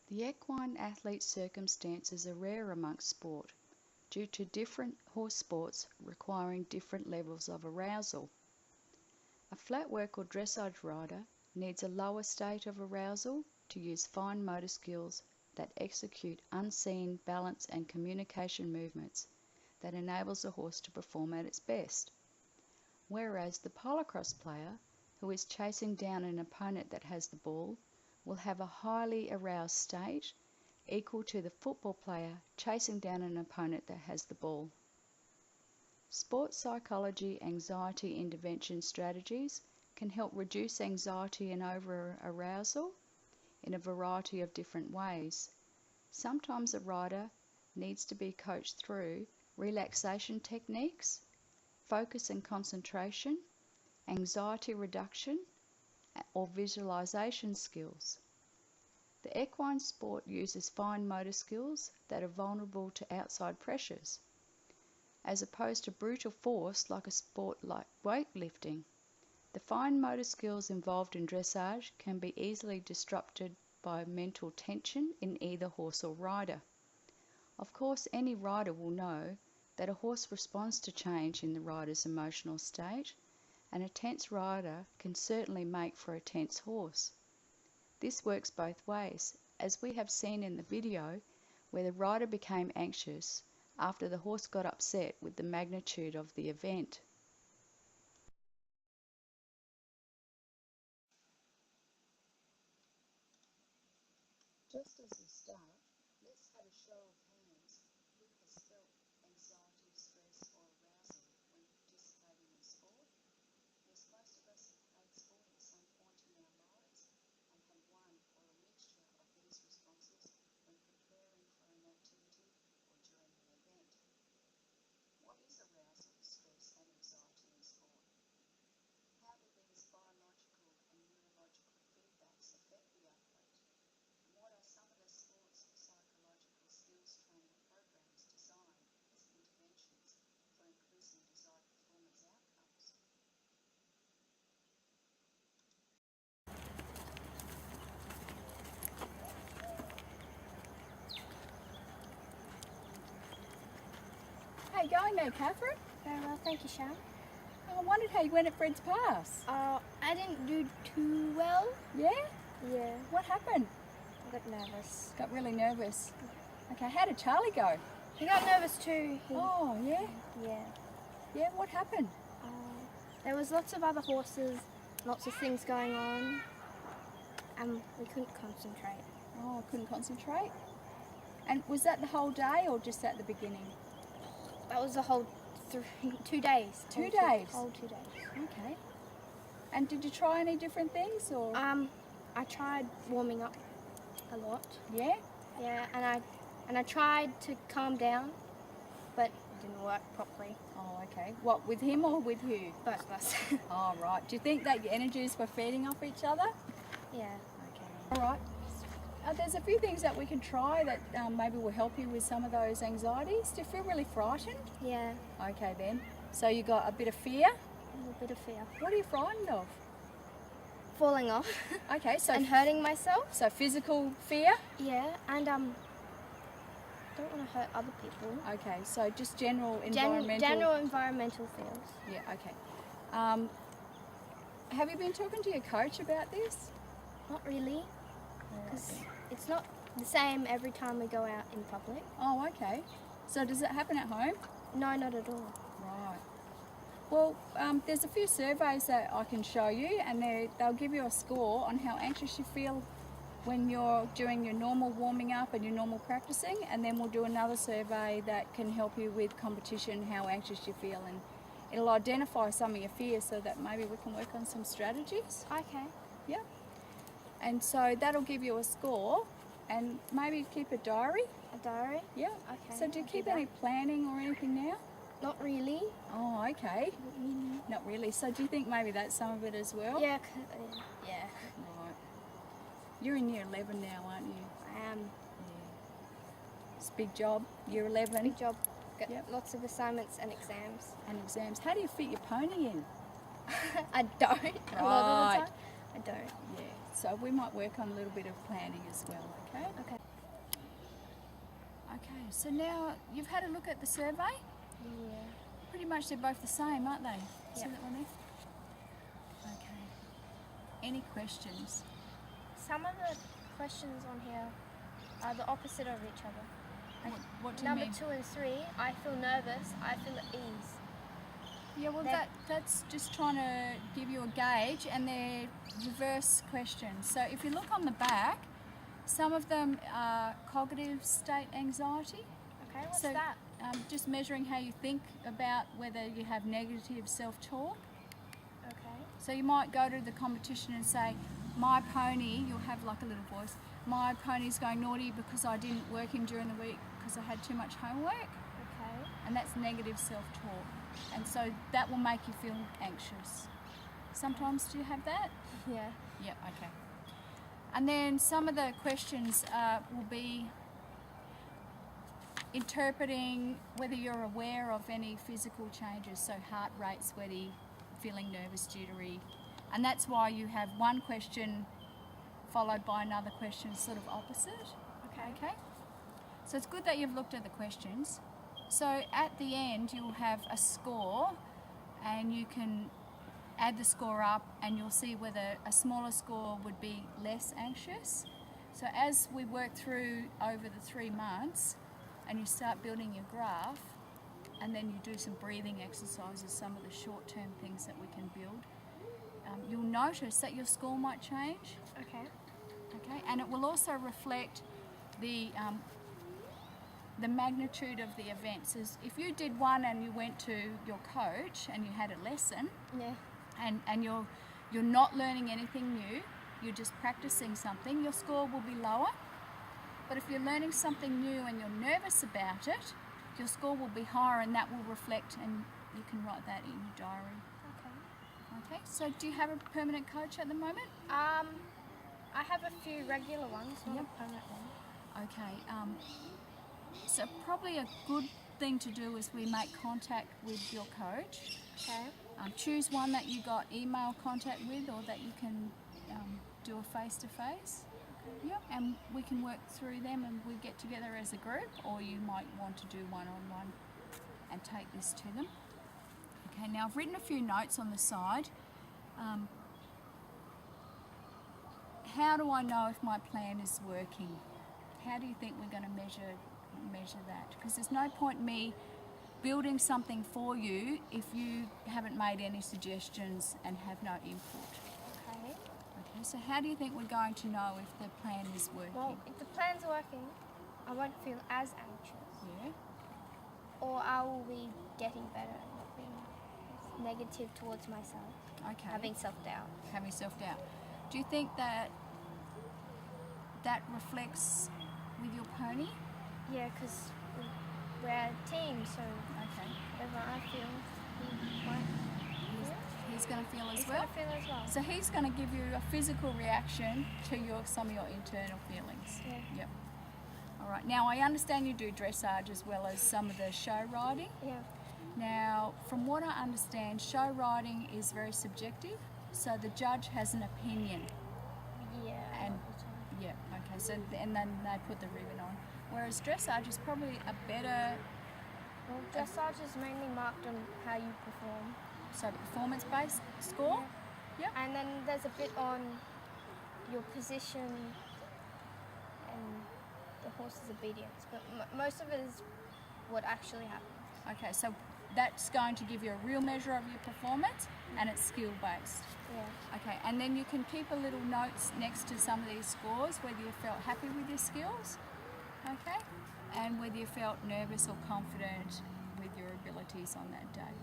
The equine athlete's circumstances are rare amongst sport, due to different horse sports requiring different levels of arousal. A flat work or dressage rider needs a lower state of arousal to use fine motor skills that execute unseen balance and communication movements that enables a horse to perform at its best. Whereas the polocrosse player, who is chasing down an opponent that has the ball, will have a highly aroused state equal to the football player chasing down an opponent that has the ball. Sports psychology anxiety intervention strategies can help reduce anxiety and over-arousal in a variety of different ways. Sometimes a rider needs to be coached through relaxation techniques, focus and concentration, anxiety reduction, or visualization skills. The equine sport uses fine motor skills that are vulnerable to outside pressures, as opposed to brutal force like a sport like weightlifting. The fine motor skills involved in dressage can be easily disrupted by mental tension in either horse or rider. Of course, any rider will know that a horse responds to change in the rider's emotional state, and a tense rider can certainly make for a tense horse. This works both ways, as we have seen in the video where the rider became anxious after the horse got upset with the magnitude of the event. Just as a start, let's have a show of hands who has felt anxiety, stress or arousal when participating in sport. Yes, most of us have played sport at some point in our lives and have one or a mixture of these responses when preparing for an activity or during an event. What is arousal, stress and anxiety in sport? How do these biological and neurological feedbacks affect the athlete? And what are some of the sports psychological skills training programs designed as interventions for increasing desired performance outcomes? How you going there, Catherine? Very well, thank you, Sharon. I wondered how you went at Fred's Pass. I didn't do too well. Yeah? Yeah, What happened? I got nervous. Got really nervous. Okay, how did Charlie go? He got nervous too. Oh, yeah? Yeah. Yeah, what happened? There was lots of other horses, lots of things going on, and we couldn't concentrate. Oh, couldn't concentrate? And was that the whole day or just at the beginning? That was the whole 2 days. 2 days? Whole 2 days. Okay. And did you try any different things or? I tried warming up a lot. Yeah? Yeah, and I tried to calm down, but it didn't work properly. Oh, okay. What, with him or with you? Both of us. Oh, right. Do you think that your energies were feeding off each other? Yeah. Okay. All right. There's a few things that we can try that maybe will help you with some of those anxieties. Do you feel really frightened? Yeah, Okay then. So you got a bit of fear. a little bit of fear. What are you frightened of? Falling off Okay, so and hurting myself. so physical fear. Yeah, and don't want to hurt other people. Okay, so just general environmental. General environmental fears. Yeah. Okay. Have you been talking to your coach about this? Not really, because it's not the same every time we go out in public. Oh, okay. So does it happen at home? No, not at all. Right. Well, there's a few surveys that I can show you, and they'll give you a score on how anxious you feel when you're doing your normal warming up and your normal practicing, and then we'll do another survey that can help you with competition, how anxious you feel, and it'll identify some of your fears so that maybe we can work on some strategies. Okay. Yeah. And so that'll give you a score, and maybe keep a diary. A diary? Yeah. Okay. So do you I'll keep that. any planning or anything now? Not really. Oh, okay. Not really. So do you think maybe that's some of it as well? Yeah. Yeah. Right. You're in year 11 now, aren't you? I am. Yeah. It's a big job. Year 11. Big job. Got Yep. lots of assignments and exams. And exams. How do you fit your pony in? I don't. A lot of the time. I don't. Yeah. So we might work on a little bit of planning as well, okay? Okay. Okay, so now you've had a look at the survey. Yeah. Pretty much they're both the same, aren't they? See Yep. that one there? Okay. Any questions? Some of the questions on here are the opposite of each other. Like What do you number mean? 2 and 3, I feel nervous, I feel at ease. Yeah, well that's just trying to give you a gauge, and they're reverse questions. So if you look on the back, some of them are cognitive state anxiety. Okay, what's So, that? Just measuring how you think about whether you have negative self-talk. Okay. So you might go to the competition and say, my pony, you'll have like a little voice, my pony's going naughty because I didn't work him during the week because I had too much homework. Okay. And that's negative self-talk. And so that will make you feel anxious. Sometimes do you have that? Yeah. Yeah, okay. And then some of the questions will be interpreting whether you're aware of any physical changes, so heart rate, sweaty, feeling nervous, jittery. And that's why you have one question followed by another question sort of opposite. Okay? So it's good that you've looked at the questions. So at the end you'll have a score, and you can add the score up and you'll see whether a smaller score would be less anxious. So as we work through over the 3 months and you start building your graph, and then you do some breathing exercises, some of the short-term things that we can build, you'll notice that your score might change. Okay. Okay, and it will also reflect the magnitude of the events. Is if you did one and you went to your coach and you had a lesson, Yeah. and you're not learning anything new, you're just practicing something, your score will be lower. But if you're learning something new and you're nervous about it, your score will be higher, and that will reflect, and you can write that in your diary. Okay. Okay, so do you have a permanent coach at the moment? I have a few regular ones, not Yep. a permanent one. Okay, so probably a good thing to do is we make contact with your coach. Okay. Choose one that you got email contact with, or that you can do a face-to-face. Yep, and we can work through them, and we get together as a group, or you might want to do one-on-one and take this to them. Okay, now I've written a few notes on the side. How do I know if my plan is working? How do you think we're going to measure that? Because there's no point me building something for you if you haven't made any suggestions and have no input. Okay. Okay, so how do you think we're going to know if the plan is working? Well, if the plan's working, I won't feel as anxious. Yeah. Or I will be getting better and not being negative towards myself. Okay. Having self-doubt. Having self-doubt. Do you think that reflects with your pony? Yeah, because we're a team, so Okay. whatever I feel, he might feel. He's going to feel as He's well? going to feel as well. So he's going to give you a physical reaction to some of your internal feelings. Yeah. Yep. All right. Now I understand you do dressage as well as some of the show riding. Yeah. Now, from what I understand, show riding is very subjective, so the judge has an opinion. Yeah. And yeah, okay. So and then they put the ribbon on. Whereas dressage is probably a better, Well, dressage is mainly marked on how you perform. so performance-based score. Yep. And then there's a bit on your position and the horse's obedience. But most of it is what actually happens. Okay, so that's going to give you a real measure of your performance, and it's skill-based. Yeah. Okay, and then you can keep a little notes next to some of these scores, whether you felt happy with your skills, okay, and whether you felt nervous or confident with your abilities on that day.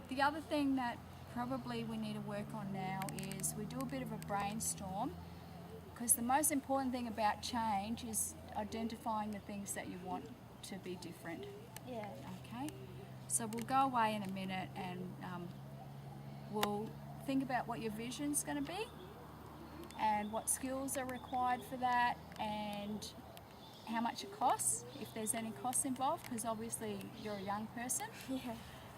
The other thing that probably we need to work on now is we do a bit of a brainstorm, because the most important thing about change is identifying the things that you want to be different. Yeah. Okay, so we'll go away in a minute, and we'll think about what your vision's going to be and what skills are required for that, and how much it costs, if there's any costs involved, because obviously you're a young person. Yeah.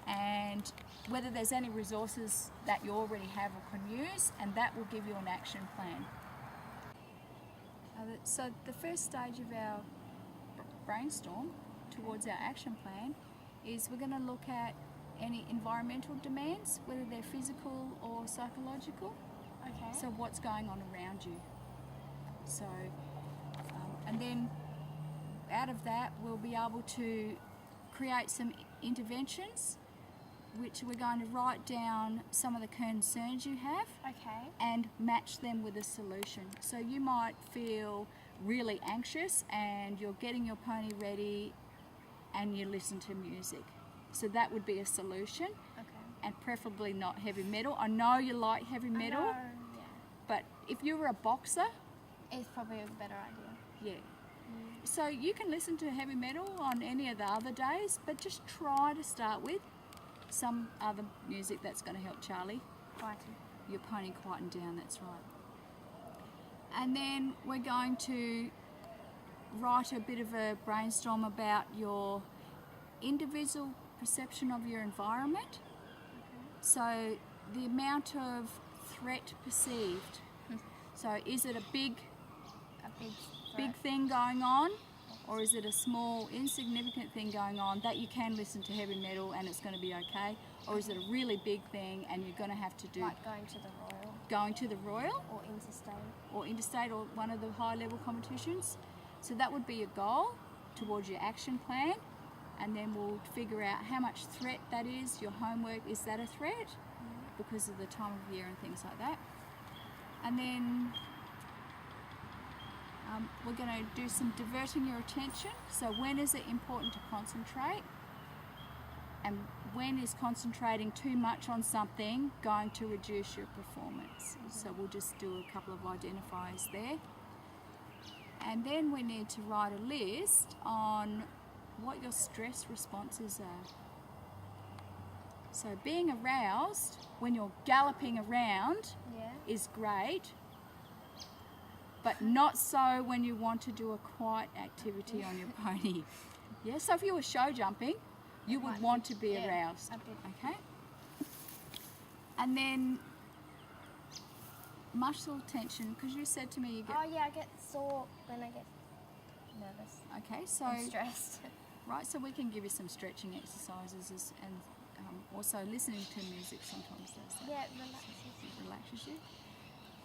and whether there's any resources that you already have or can use, and that will give you an action plan. So the first stage of our brainstorm towards our action plan is we're going to look at any environmental demands, whether they're physical or psychological. Okay. So what's going on around you. So, and then out of that we'll be able to create some interventions, which we're going to write down some of the concerns you have Okay. and match them with a solution. So you might feel really anxious and you're getting your pony ready and you listen to music. So that would be a solution, Okay. and preferably not heavy metal. I know you like heavy metal, I know, yeah. but if you were a boxer, It's probably a better idea. yeah. So you can listen to heavy metal on any of the other days, but just try to start with some other music that's going to help Charlie, Fighting. your pony, quieten down. That's right. And then we're going to write a bit of a brainstorm about your individual perception of your environment. So the amount of threat perceived. So is it a big Big thing going on, or is it a small insignificant thing going on that you can listen to heavy metal and it's going to be okay, or is it a really big thing and you're going to have to do like going to the Royal going to the Royal or interstate or one of the high level competitions? So that would be a goal towards your action plan, and then we'll figure out how much threat that is. Your homework, is that a threat because of the time of year and things like that? And then we're going to do some diverting your attention. So when is it important to concentrate, and when is concentrating too much on something going to reduce your performance? So we'll just do a couple of identifiers there. And then we need to write a list on what your stress responses are. So being aroused when you're galloping around Yeah. is great, but not so when you want to do a quiet activity on your pony. Yeah, so if you were show jumping, you would want to be aroused. A bit. Okay? And then muscle tension, because you said to me you get... Oh yeah, I get sore when I get nervous. Okay, so... I'm stressed. Right, so we can give you some stretching exercises, and also listening to music sometimes does that. Yeah, it relaxes. It relaxes you.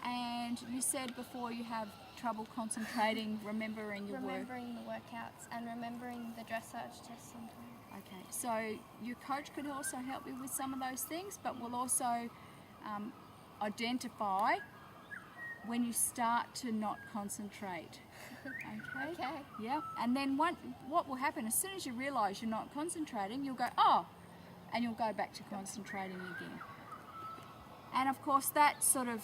And you said before you have trouble concentrating, remembering your work. Remembering the workouts and remembering the dressage test sometimes. Okay, so your coach could also help you with some of those things, but we'll also identify when you start to not concentrate. Okay? Okay. Yeah, and then what will happen, as soon as you realise you're not concentrating, you'll go, oh, and you'll go back to concentrating again. And of course that sort of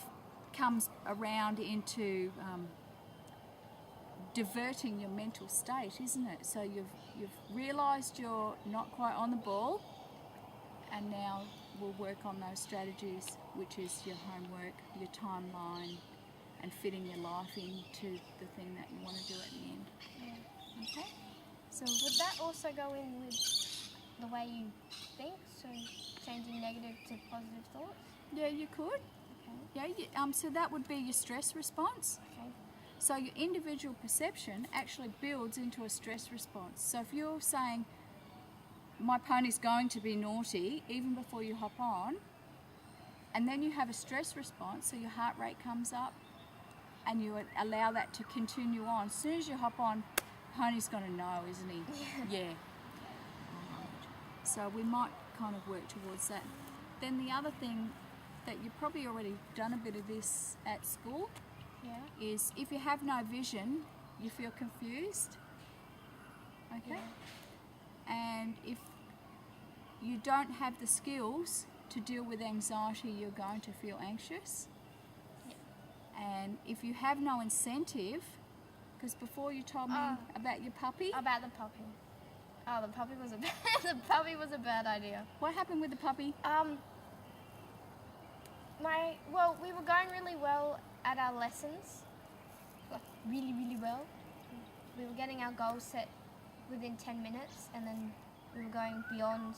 comes around into diverting your mental state, isn't it? So you've realised you're not quite on the ball, and now we'll work on those strategies, which is your homework, your timeline, and fitting your life into the thing that you want to do at the end. Yeah. Okay? So Would that also go in with the way you think? So changing negative to positive thoughts? yeah, you could. Okay. Yeah, so that would be your stress response. Okay. So your individual perception actually builds into a stress response. So if you're saying, my pony's going to be naughty, even before you hop on, and then you have a stress response, so your heart rate comes up, and you allow that to continue on. As soon as you hop on, pony's going to know, isn't he? Yeah. So we might kind of work towards that. Then the other thing that you've probably already done a bit of this at school Yeah. is if you have no vision, you feel confused. Okay? And if you don't have the skills to deal with anxiety, you're going to feel anxious. And if you have no incentive, because before you told me about your puppy, About the puppy. Oh, the puppy was a bad, the puppy was a bad idea. what happened with the puppy? We were going really well at our lessons, like really, really well. We were getting our goals set within 10 minutes, and then we were going beyond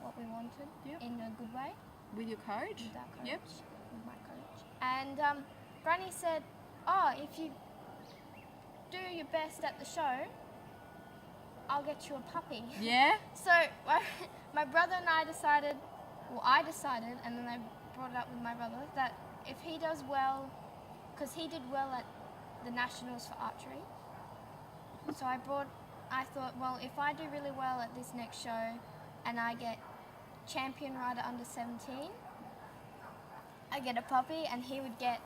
what we wanted Yep. in a good way. With your coach? With our coach, Yep. with my coach. And Granny said, oh, if you do your best at the show, I'll get you a puppy. Yeah? So my brother and I decided, and then I brought it up with my brother, that if he does well, because he did well at the nationals for archery, so I thought, well, if I do really well at this next show and I get champion rider under 17, I get a puppy, and he would get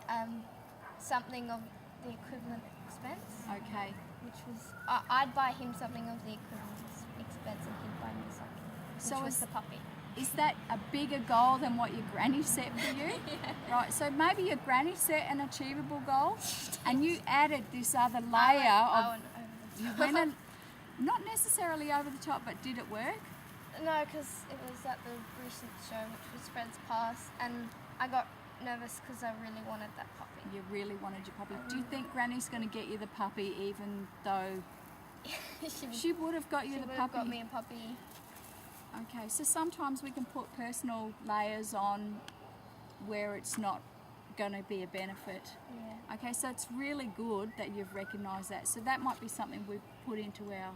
something of the equivalent expense. Okay. Which was, I'd buy him something of the equivalent expense, and he'd buy me something, which was the puppy. Is that a bigger goal than what your granny set for you? Yeah. Right, so maybe your granny set an achievable goal and you added this other layer I went not necessarily over the top, but did it work? No, because it was at the recent show, which was Fred's Pass, and I got nervous because I really wanted that puppy. You really wanted your puppy. Do you think Granny's going to get you the puppy even though she would have got you the puppy? She would have got me a puppy. Okay, so sometimes we can put personal layers on where it's not going to be a benefit. Yeah. Okay, so it's really good that you've recognised that. So that might be something we put into our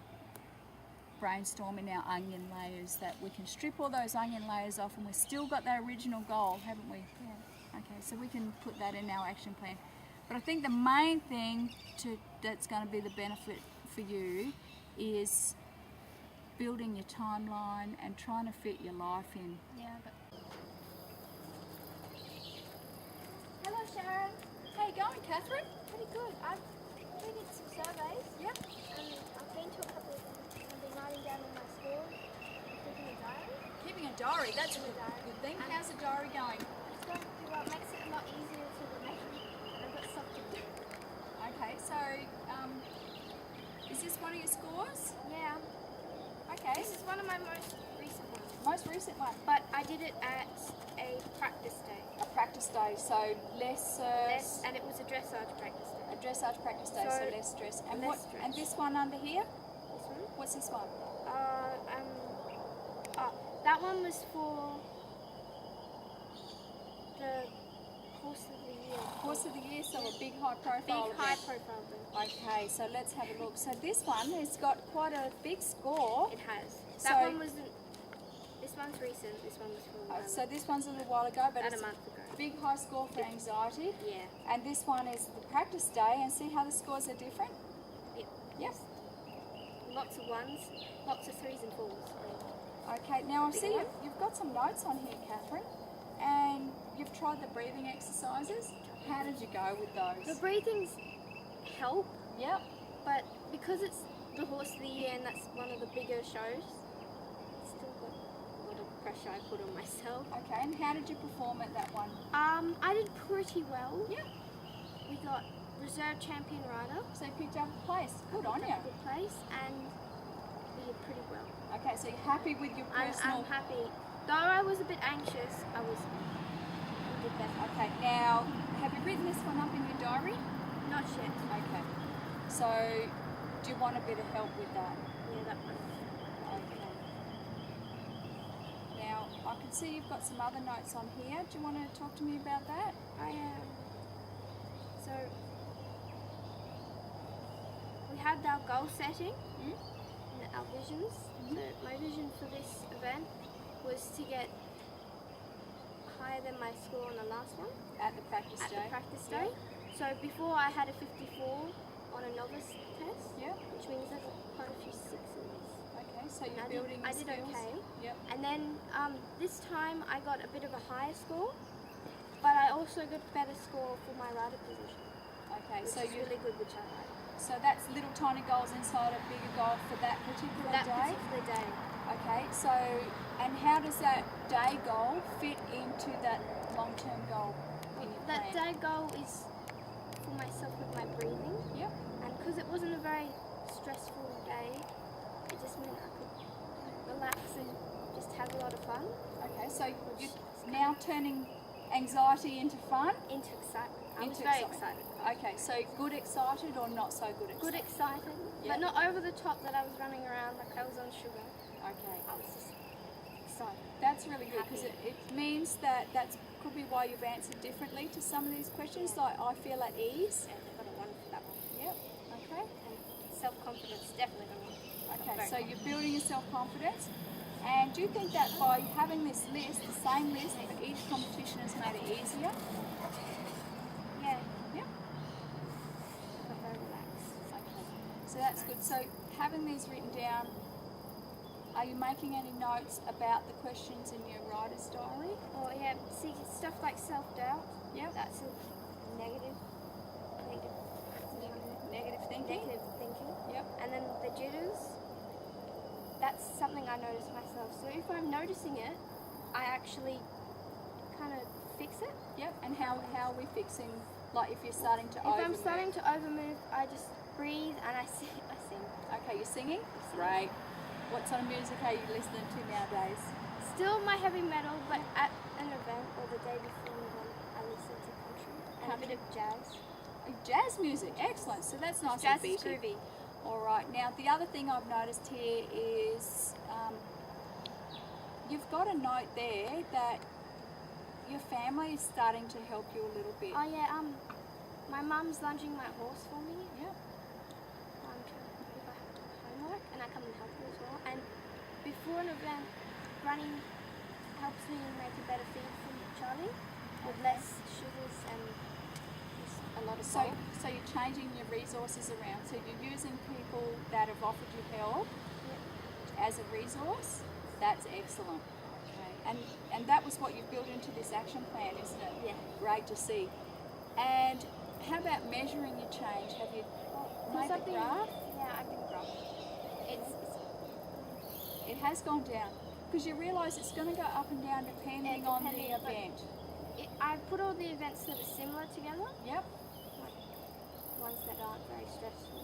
brainstorm in our onion layers, that we can strip all those onion layers off and we've still got that original goal, haven't we? Yeah. Okay, so we can put that in our action plan. But I think the main thing that's going to be the benefit for you is building your timeline and trying to fit your life in. Yeah. Hello, Sharon. How you going, Catherine? Pretty good. I've completed some surveys. Yep. And I've been to a couple of them. I've been writing down in my school, keeping a diary. Keeping a diary, that's a good thing. How's the diary going? It's going pretty well. It makes it a lot easier to remember. And I've got stuff to do. Okay, so is this one of your scores? Yeah. Okay. This is one of my most recent ones. Most recent one. But I did it at a practice day. A practice day, so less, And it was a dressage practice day. a dressage practice day, so less stress. And less stress. And this one under here? This one? What's this one? That one was for the horse of the year. Horse of the year, so a big high profile. Big high profile thing. Okay, so let's have a look. So this one has got quite a big score. It has. So- That one wasn't. This one's recent. This one was from So this one's a little while ago, but about it's a month ago. a big high score for anxiety. Yeah. And this one is the practice day, and see how the scores are different? Yep. Yep. Lots of ones, lots of 3s and 4s. Okay, now I Big see one? you've got some notes on here, Catherine, and you've tried the breathing exercises. How did you go with The those? breathings help, Yep. but because it's the horse of the year and that's one of the bigger shows, it's still got a lot of pressure I put on myself. Okay, and how did you perform at that one? I did pretty well. Yeah. We got reserve champion rider. So you picked up a place. Good on you. Good place, and we did pretty well. Okay, so you're happy with your personal... I'm happy. Though I was a bit anxious, we did better. Okay, now, have you written this one up in your diary? Not yet. Okay. So, do you want a bit of help with that? Yeah, that one. Okay. Now, I can see you've got some other notes on here. Do you want to talk to me about that? So we had our goal setting and our visions. So my vision for this event was to get higher than my score on the last one. At the practice At day? the practice day. So before I had a 54 on a novice test, Yeah. which means there's quite a few sixes. Okay, so you're I building did, I your did skills. okay. Yep. And then this time I got a bit of a higher score, but I also got a better score for my rider position, Okay, which so is really good, which I like. So that's little tiny goals inside a bigger goal for that particular That day? particular day. Okay, so, and how does that day goal fit into that long-term goal in your That plan? day goal is for myself with my breathing, Yep. and because it wasn't a very stressful day, it just meant I could relax and just have a lot of fun. Okay, so you're now turning anxiety into fun? Into excitement. I was Into very excitement. excited. Okay, so good excited or not so good excited? Good excited, Yeah. but not over the top that I was running around like I was on sugar. Okay. I was just so. That's really good because Happy. it means that could be why you've answered differently to some of these questions. Like, I feel at ease. Yeah, I got a 1 for that one. Yep. Okay. And self-confidence, definitely got a 1. Okay. So you're building your self-confidence. And do you think that by having this list, the same list for each competition, has made it easier? Yeah. Yep. I got very relaxed. Okay. So that's good. So having these written down, are you making any notes about the questions in your writer's diary? Or yeah, see stuff like self-doubt. Yep. That's a negative Thinking. negative thinking. Yep. And then the jitters, that's something I notice myself. So if I'm noticing it, I actually kind of fix it. Yep. And how are we fixing? Like, if you're starting to If overmove. I'm starting to overmove, I just breathe and I sing. Okay, you're singing? Great. What sort of music are you listening to nowadays? Still my heavy metal, but at an event or the day before an event, I listen to country and a bit of jazz. Jazz music, excellent. So that's nice Jazz and is beaty. groovy. All right. Now, the other thing I've noticed here is you've got a note there that your family is starting to help you a little bit. Oh yeah, my mum's lunging my horse for me. Yep. I'm trying to if I have to do homework, and I come and help her as well. And before an event, running helps me make a better feed for Charlie with less sugars and just a lot of So, salt. so you're changing your resources around. So you're using people that have offered you help as a resource. That's excellent. Okay. And that was what you've built into this action plan, isn't it? Yeah. Great to see. And how about measuring your change? Have you made a graph? Yeah, I've been graphing. It has gone down because you realise it's going to go up and down depending on the depending, but event. I put all the events that are similar together, Yep. like ones that aren't very stressful.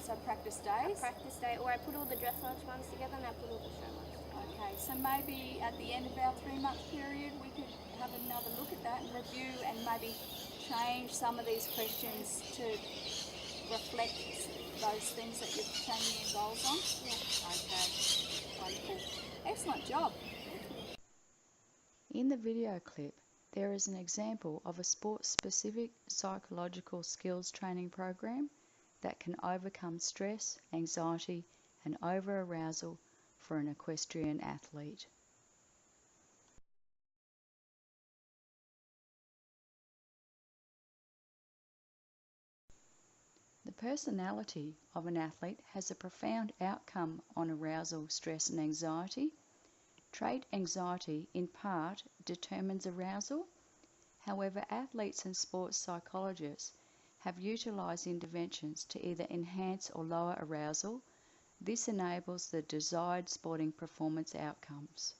So practice So days. practice day, or I put all the dressage ones together and I put all the show ones together. Okay, so maybe at the end of our 3-month period we could have another look at that and review and maybe change some of these questions to reflect those things that you're changing your goals on. Yeah. Okay, wonderful. Excellent job. In the video clip, there is an example of a sport-specific psychological skills training program that can overcome stress, anxiety, and over-arousal for an equestrian athlete. The personality of an athlete has a profound outcome on arousal, stress, and anxiety. Trait anxiety, in part, determines arousal. However, athletes and sports psychologists have utilised interventions to either enhance or lower arousal. This enables the desired sporting performance outcomes.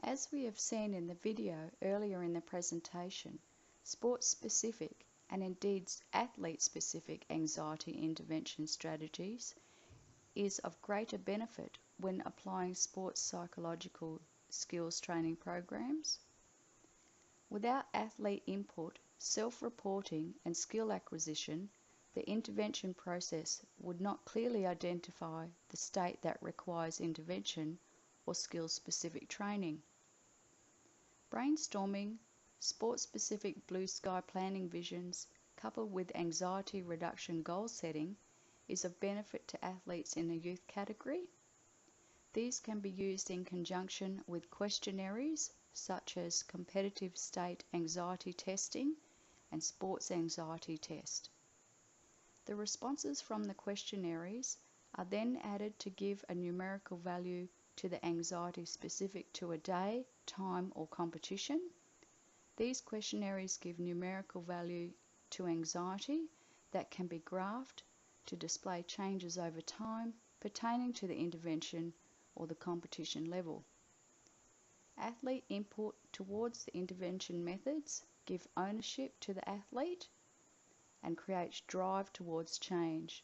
As we have seen in the video earlier in the presentation, sport-specific and indeed athlete-specific anxiety intervention strategies is of greater benefit when applying sports psychological skills training programs. Without athlete input, self-reporting and skill acquisition, the intervention process would not clearly identify the state that requires intervention or skill-specific training. Brainstorming, sport-specific blue sky planning visions, coupled with anxiety reduction goal setting, is of benefit to athletes in the youth category. These can be used in conjunction with questionnaires such as competitive state anxiety testing and sports anxiety test. The responses from the questionnaires are then added to give a numerical value to the anxiety specific to a day, time, or competition. These questionnaires give numerical value to anxiety that can be graphed to display changes over time pertaining to the intervention or the competition level. Athlete input towards the intervention methods give ownership to the athlete and creates drive towards change.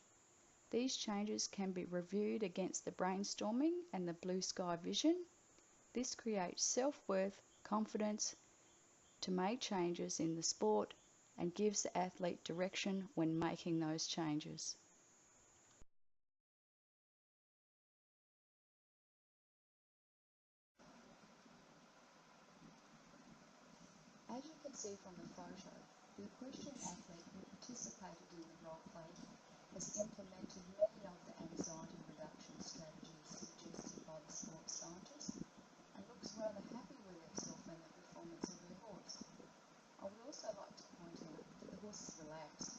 These changes can be reviewed against the brainstorming and the blue sky vision. This creates self-worth, confidence to make changes in the sport and gives the athlete direction when making those changes. As you can see from the photo, the equestrian athlete who participated in the role play has implemented many of the anxiety reduction strategies suggested by the sports scientists and looks rather happy with herself and the performance of her horse. I would also like to point out that the horse is relaxed,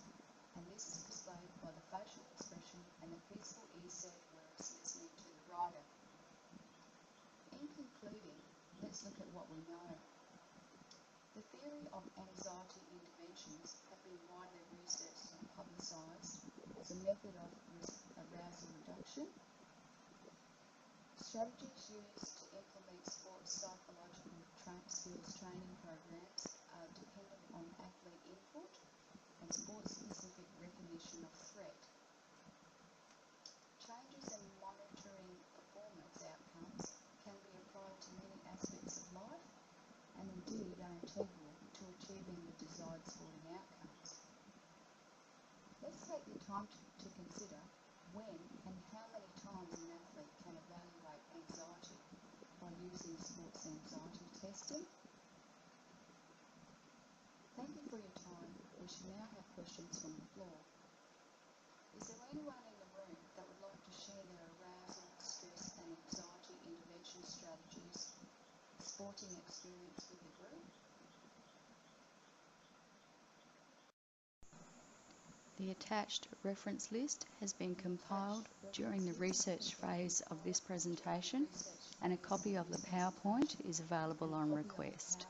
and this is displayed by the facial expression and the peaceful ear set where it's listening to the rider. In concluding, let's look at what we know. The theory of anxiety interventions have been widely researched and publicised as a method of arousal reduction. Strategies used to implement sports psychological skills training programs are dependent on athlete input and sport-specific recognition of threat. Changes in monitoring performance outcomes can be applied to many aspects of life and indeed are integral to achieving the desired sporting outcomes. Let's take the time to consider when and how many times an athlete can evaluate anxiety by using sports anxiety testing. Thank you for your time. We should now have questions from the floor. Is there anyone in the room that would like to share their arousal, stress and anxiety intervention strategies, sporting experience with the group? The attached reference list has been compiled during the research phase of this presentation, and a copy of the PowerPoint is available on request.